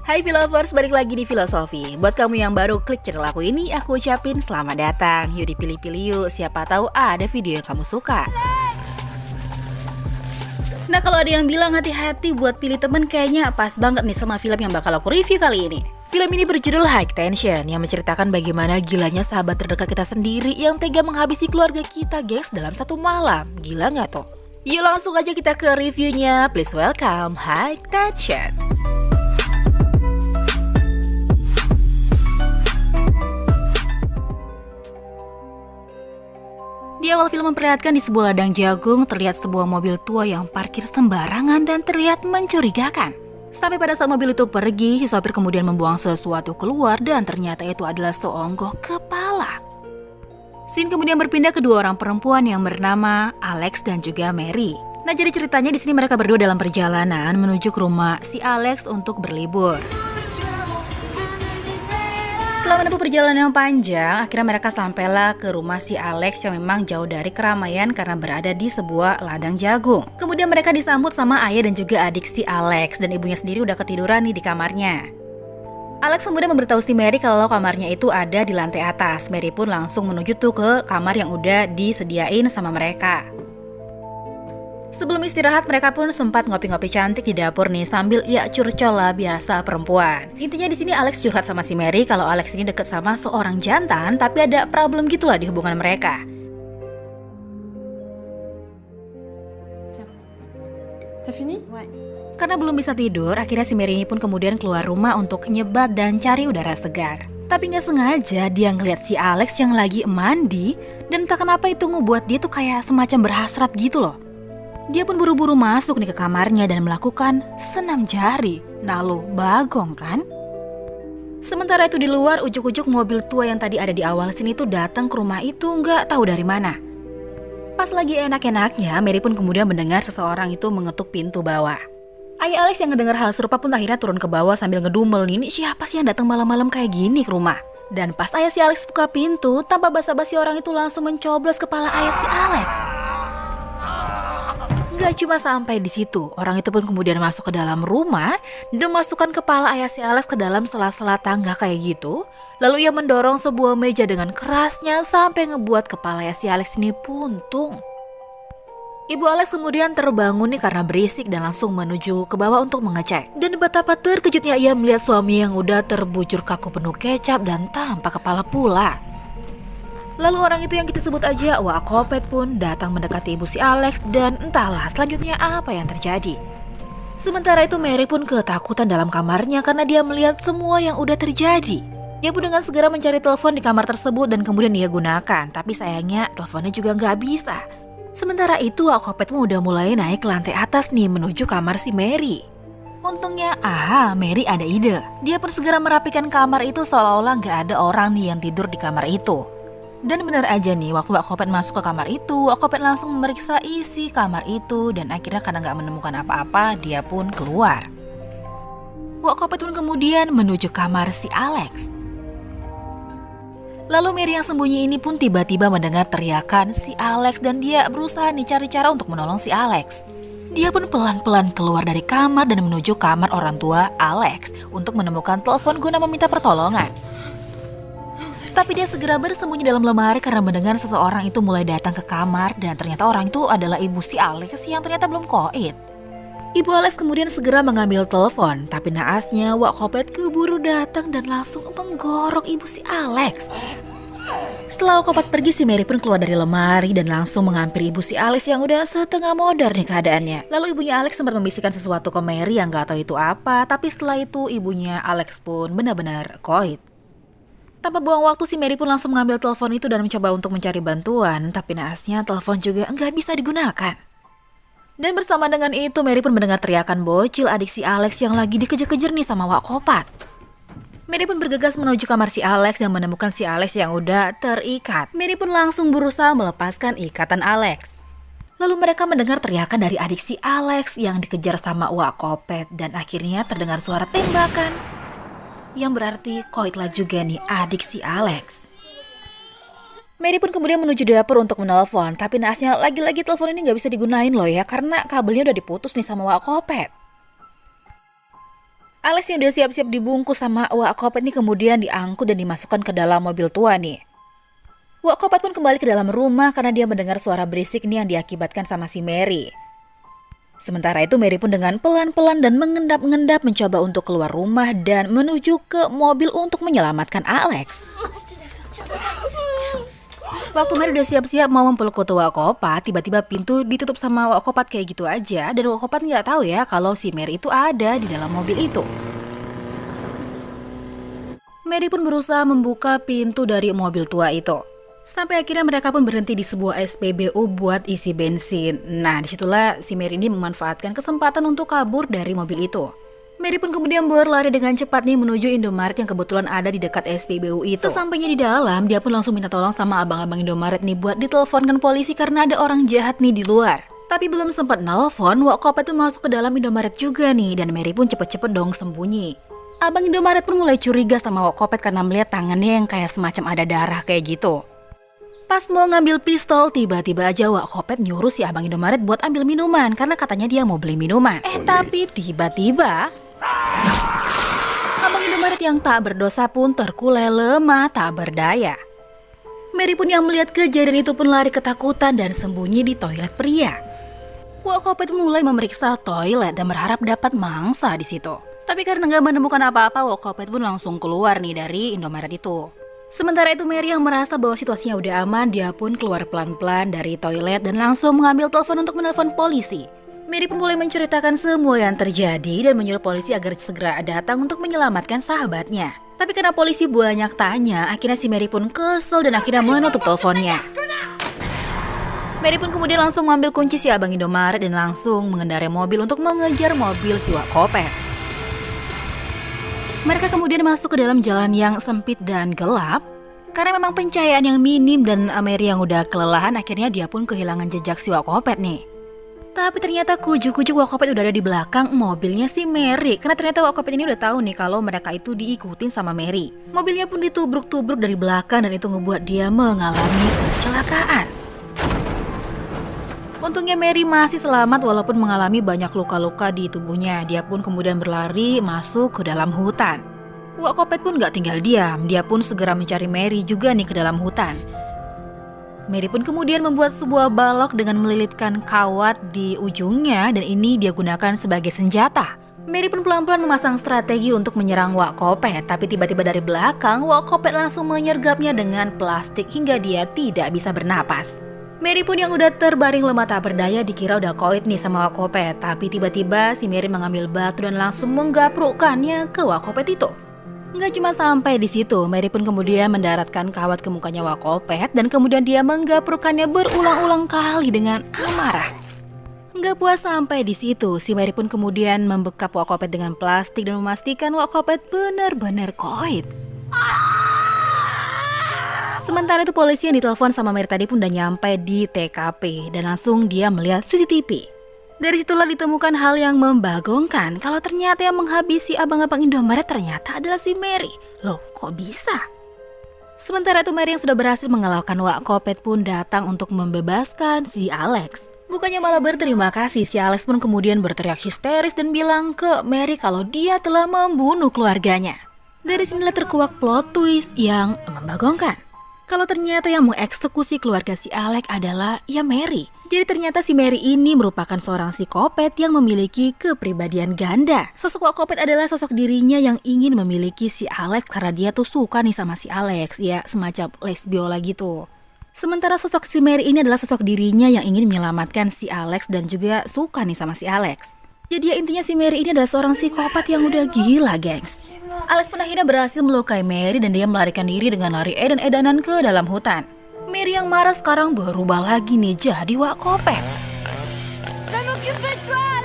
Hai Filovers, balik lagi di Filosofi. Buat kamu yang baru klik channel aku ini, aku ucapin selamat datang. Yuk dipilih-pilih yuk, siapa tahu ada video yang kamu suka. Nah, kalau ada yang bilang hati-hati buat pilih temen, kayaknya pas banget nih sama film yang bakal aku review kali ini. Film ini berjudul High Tension, yang menceritakan bagaimana gilanya sahabat terdekat kita sendiri yang tega menghabisi keluarga kita, guys, dalam satu malam. Gila nggak tuh? Yuk langsung aja kita ke reviewnya. Please welcome High Tension. Di awal film memperlihatkan di sebuah ladang jagung terlihat sebuah mobil tua yang parkir sembarangan dan terlihat mencurigakan. Sampai pada saat mobil itu pergi, si sopir kemudian membuang sesuatu keluar dan ternyata itu adalah seonggok kepala. Scene kemudian berpindah ke dua orang perempuan yang bernama Alex dan juga Mary. Nah, jadi ceritanya di sini mereka berdua dalam perjalanan menuju ke rumah si Alex untuk berlibur. Setelah menempuh perjalanan yang panjang, akhirnya mereka sampailah ke rumah si Alex yang memang jauh dari keramaian karena berada di sebuah ladang jagung. Kemudian mereka disambut sama ayah dan juga adik si Alex, dan ibunya sendiri udah ketiduran nih di kamarnya. Alex kemudian memberitahu si Mary kalau kamarnya itu ada di lantai atas. Mary pun langsung menuju tuh ke kamar yang udah disediain sama mereka. Sebelum istirahat, mereka pun sempat ngopi-ngopi cantik di dapur nih sambil ya curcol lah biasa perempuan. Intinya di sini Alex curhat sama si Mary kalau Alex ini deket sama seorang jantan, tapi ada problem gitulah di hubungan mereka. T'as fini? Karena belum bisa tidur, akhirnya si Mary ini pun kemudian keluar rumah untuk nyebat dan cari udara segar. Tapi nggak sengaja dia ngeliat si Alex yang lagi mandi, dan entah kenapa itu ngebuat dia tuh kayak semacam berhasrat gitu loh. Dia pun buru-buru masuk nih ke kamarnya dan melakukan senam jari. Nah lo, bagong kan? Sementara itu di luar, ujuk-ujuk mobil tua yang tadi ada di awal sini tuh datang ke rumah itu nggak tahu dari mana. Pas lagi enak-enaknya, Mary pun kemudian mendengar seseorang itu mengetuk pintu bawah. Ayah Alex yang ngedengar hal serupa pun akhirnya turun ke bawah sambil ngedumel nih, ini siapa sih yang datang malam-malam kayak gini ke rumah? Dan pas ayah si Alex buka pintu, tanpa basa-basi orang itu langsung mencoblos kepala ayah si Alex. Gak cuma sampai di situ, orang itu pun kemudian masuk ke dalam rumah dan memasukkan kepala ayah si Alex ke dalam sela-sela tangga kayak gitu. Lalu ia mendorong sebuah meja dengan kerasnya sampai ngebuat kepala ayah si Alex ini puntung. Ibu Alex kemudian terbangun nih karena berisik dan langsung menuju ke bawah untuk mengecek. Dan betapa terkejutnya ia melihat suami yang udah terbujur kaku penuh kecap dan tanpa kepala pula. Lalu orang itu yang kita sebut aja Wak Kopet pun datang mendekati ibu si Alex dan entahlah selanjutnya apa yang terjadi. Sementara itu Mary pun ketakutan dalam kamarnya karena dia melihat semua yang udah terjadi. Dia pun dengan segera mencari telepon di kamar tersebut dan kemudian dia gunakan, tapi sayangnya teleponnya juga nggak bisa. Sementara itu Wak Kopet pun udah mulai naik ke lantai atas nih menuju kamar si Mary. Untungnya, Mary ada ide. Dia pun segera merapikan kamar itu seolah-olah nggak ada orang nih yang tidur di kamar itu. Dan benar aja nih, waktu Wak Kopet masuk ke kamar itu, Wak Kopet langsung memeriksa isi kamar itu dan akhirnya karena nggak menemukan apa-apa, dia pun keluar. Wak Kopet pun kemudian menuju kamar si Alex. Lalu Mary yang sembunyi ini pun tiba-tiba mendengar teriakan si Alex dan dia berusaha nih cari cara untuk menolong si Alex. Dia pun pelan-pelan keluar dari kamar dan menuju kamar orang tua Alex untuk menemukan telepon guna meminta pertolongan. Tapi dia segera bersembunyi dalam lemari karena mendengar seseorang itu mulai datang ke kamar dan ternyata orang itu adalah ibu si Alex yang ternyata belum koid. Ibu Alex kemudian segera mengambil telepon, tapi naasnya Wak Kopet keburu datang dan langsung menggorok ibu si Alex. Setelah Wak Kopet pergi, si Mary pun keluar dari lemari dan langsung menghampiri ibu si Alex yang udah setengah modar nih keadaannya. Lalu ibunya Alex sempat membisikkan sesuatu ke Mary yang gak tahu itu apa, tapi setelah itu ibunya Alex pun benar-benar koid. Tanpa buang waktu, si Mary pun langsung mengambil telepon itu dan mencoba untuk mencari bantuan, tapi naasnya telepon juga nggak bisa digunakan. Dan bersama dengan itu, Mary pun mendengar teriakan bocil adik si Alex yang lagi dikejar-kejar nih sama Wak Kopet. Mary pun bergegas menuju kamar si Alex dan menemukan si Alex yang udah terikat. Mary pun langsung berusaha melepaskan ikatan Alex. Lalu mereka mendengar teriakan dari adik si Alex yang dikejar sama Wak Kopet dan akhirnya terdengar suara tembakan. Yang berarti koitlah juga nih adik si Alex. Mary pun kemudian menuju dapur untuk menelpon, tapi naasnya lagi-lagi telepon ini nggak bisa digunain loh ya karena kabelnya udah diputus nih sama Wak Kopet. Alex yang udah siap-siap dibungkus sama Wak Kopet nih kemudian diangkut dan dimasukkan ke dalam mobil tua nih. Wak Kopet pun kembali ke dalam rumah karena dia mendengar suara berisik nih yang diakibatkan sama si Mary. Sementara itu Mary pun dengan pelan-pelan dan mengendap-endap mencoba untuk keluar rumah dan menuju ke mobil untuk menyelamatkan Alex. Waktu Mary udah siap-siap mau mempeluk foto Wak Kopet, tiba-tiba pintu ditutup sama Wak Kopet kayak gitu aja dan Wak Kopet nggak tahu ya kalau si Mary itu ada di dalam mobil itu. Mary pun berusaha membuka pintu dari mobil tua itu. Sampai akhirnya mereka pun berhenti di sebuah SPBU buat isi bensin. Nah, disitulah si Mary ini memanfaatkan kesempatan untuk kabur dari mobil itu. Mary pun kemudian berlari dengan cepat nih menuju Indomaret yang kebetulan ada di dekat SPBU itu. Sesampainya di dalam, dia pun langsung minta tolong sama abang-abang Indomaret nih buat diteleponkan polisi karena ada orang jahat nih di luar. Tapi belum sempat nelpon, Wak Kopet tuh masuk ke dalam Indomaret juga nih dan Mary pun cepet-cepet dong sembunyi. Abang Indomaret pun mulai curiga sama Wak Kopet karena melihat tangannya yang kayak semacam ada darah kayak gitu. Pas mau ngambil pistol, tiba-tiba aja Wak Kopet nyuruh si abang Indomaret buat ambil minuman karena katanya dia mau beli minuman. Tapi tiba-tiba abang Indomaret yang tak berdosa pun terkulai lemah tak berdaya. Mary pun yang melihat kejadian itu pun lari ketakutan dan sembunyi di toilet pria. Wak Kopet mulai memeriksa toilet dan berharap dapat mangsa di situ. Tapi karena nggak menemukan apa-apa, Wak Kopet pun langsung keluar nih dari Indomaret itu. Sementara itu Mary yang merasa bahwa situasinya udah aman, dia pun keluar pelan-pelan dari toilet dan langsung mengambil telepon untuk menelpon polisi. Mary pun mulai menceritakan semua yang terjadi dan menyuruh polisi agar segera datang untuk menyelamatkan sahabatnya. Tapi karena polisi banyak tanya, akhirnya si Mary pun kesel dan akhirnya menutup teleponnya. Mary pun kemudian langsung mengambil kunci si abang Indomaret dan langsung mengendarai mobil untuk mengejar mobil si Wak Kopet. Mereka kemudian masuk ke dalam jalan yang sempit dan gelap. Karena memang pencahayaan yang minim dan Mary yang udah kelelahan, akhirnya dia pun kehilangan jejak si Wak Kopet nih. Tapi ternyata kujuk-kujuk Wak Kopet udah ada di belakang mobilnya si Mary. Karena ternyata Wak Kopet ini udah tahu nih kalau mereka itu diikutin sama Mary. Mobilnya pun ditubruk-tubruk dari belakang dan itu ngebuat dia mengalami kecelakaan. Untungnya Mary masih selamat walaupun mengalami banyak luka-luka di tubuhnya. Dia pun kemudian berlari masuk ke dalam hutan. Wak Kopet pun gak tinggal diam, dia pun segera mencari Mary juga nih ke dalam hutan. Mary pun kemudian membuat sebuah balok dengan melilitkan kawat di ujungnya dan ini dia gunakan sebagai senjata. Mary pun pelan-pelan memasang strategi untuk menyerang Wak Kopet, tapi tiba-tiba dari belakang Wak Kopet langsung menyergapnya dengan plastik hingga dia tidak bisa bernapas. Mary pun yang udah terbaring lemah tak berdaya dikira udah koit nih sama Wak Kopet, tapi tiba-tiba si Mary mengambil batu dan langsung menggaprukkannya ke Wak Kopet itu. Nggak cuma sampai di situ, Mary pun kemudian mendaratkan kawat ke mukanya Wak Kopet dan kemudian dia menggaprukannya berulang-ulang kali dengan amarah. Nggak puas sampai di situ, si Mary pun kemudian membekap Wak Kopet dengan plastik dan memastikan Wak Kopet benar-benar koit. Sementara itu polisi yang ditelepon sama Mary tadi pun udah nyampe di TKP dan langsung dia melihat CCTV. Dari situlah ditemukan hal yang membagongkan kalau ternyata yang menghabisi abang-abang Indomaret ternyata adalah si Mary. Loh, kok bisa? Sementara itu Mary yang sudah berhasil mengalahkan Wak Kopet pun datang untuk membebaskan si Alex. Bukannya malah berterima kasih, si Alex pun kemudian berteriak histeris dan bilang ke Mary kalau dia telah membunuh keluarganya. Dari sinilah terkuak plot twist yang membagongkan. Kalau ternyata yang mengeksekusi keluarga si Alex adalah ya Mary. Jadi ternyata si Mary ini merupakan seorang psikopat yang memiliki kepribadian ganda. Sosok Wak Kopet adalah sosok dirinya yang ingin memiliki si Alex karena dia tuh suka nih sama si Alex. Ya semacam lesbiola gitu. Sementara sosok si Mary ini adalah sosok dirinya yang ingin menyelamatkan si Alex dan juga suka nih sama si Alex. Jadi ya intinya si Mary ini adalah seorang psikopat yang udah gila, gengs. Alex pun akhirnya berhasil melukai Mary dan dia melarikan diri dengan lari edan-edanan ke dalam hutan. Mary yang marah sekarang berubah lagi nih jadi Wak Kopet.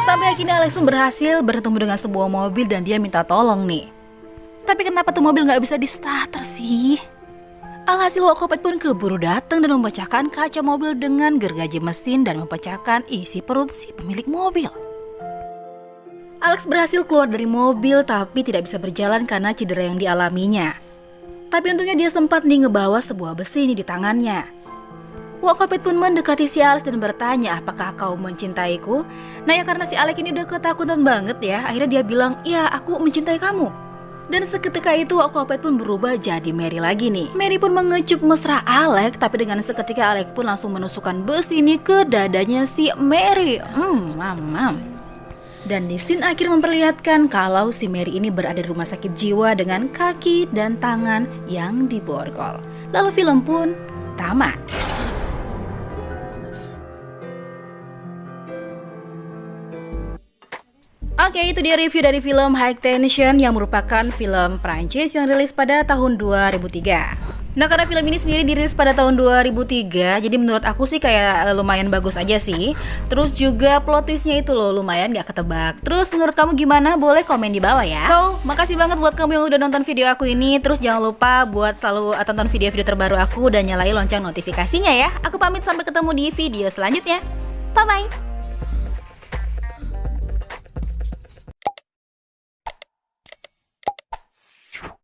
Sampai akhirnya Alex pun berhasil bertemu dengan sebuah mobil dan dia minta tolong nih. Tapi kenapa tuh mobil gak bisa di starter sih? Alhasil Wak Kopet pun keburu datang dan memecahkan kaca mobil dengan gergaji mesin dan memecahkan isi perut si pemilik mobil. Alex berhasil keluar dari mobil tapi tidak bisa berjalan karena cedera yang dialaminya. Tapi untungnya dia sempat nih ngebawa sebuah besi ini di tangannya. Wakopet pun mendekati si Alex dan bertanya, apakah kau mencintaiku? Nah ya karena si Alex ini udah ketakutan banget ya, akhirnya dia bilang, iya aku mencintai kamu. Dan seketika itu Wakopet pun berubah jadi Mary lagi nih. Mary pun mengecup mesra Alex, tapi dengan seketika Alex pun langsung menusukkan besi ini ke dadanya si Mary. Dan di scene akhir memperlihatkan kalau si Mary ini berada di rumah sakit jiwa dengan kaki dan tangan yang diborgol. Lalu film pun tamat. Oke, itu dia review dari film High Tension yang merupakan film Prancis yang rilis pada tahun 2003. Nah, karena film ini sendiri dirilis pada tahun 2003, jadi menurut aku sih kayak lumayan bagus aja sih. Terus juga plot twistnya itu loh lumayan gak ketebak. Terus menurut kamu gimana? Boleh komen di bawah ya. So, makasih banget buat kamu yang udah nonton video aku ini. Terus jangan lupa buat selalu tonton video-video terbaru aku dan nyalain lonceng notifikasinya ya. Aku pamit sampai ketemu di video selanjutnya. Bye-bye.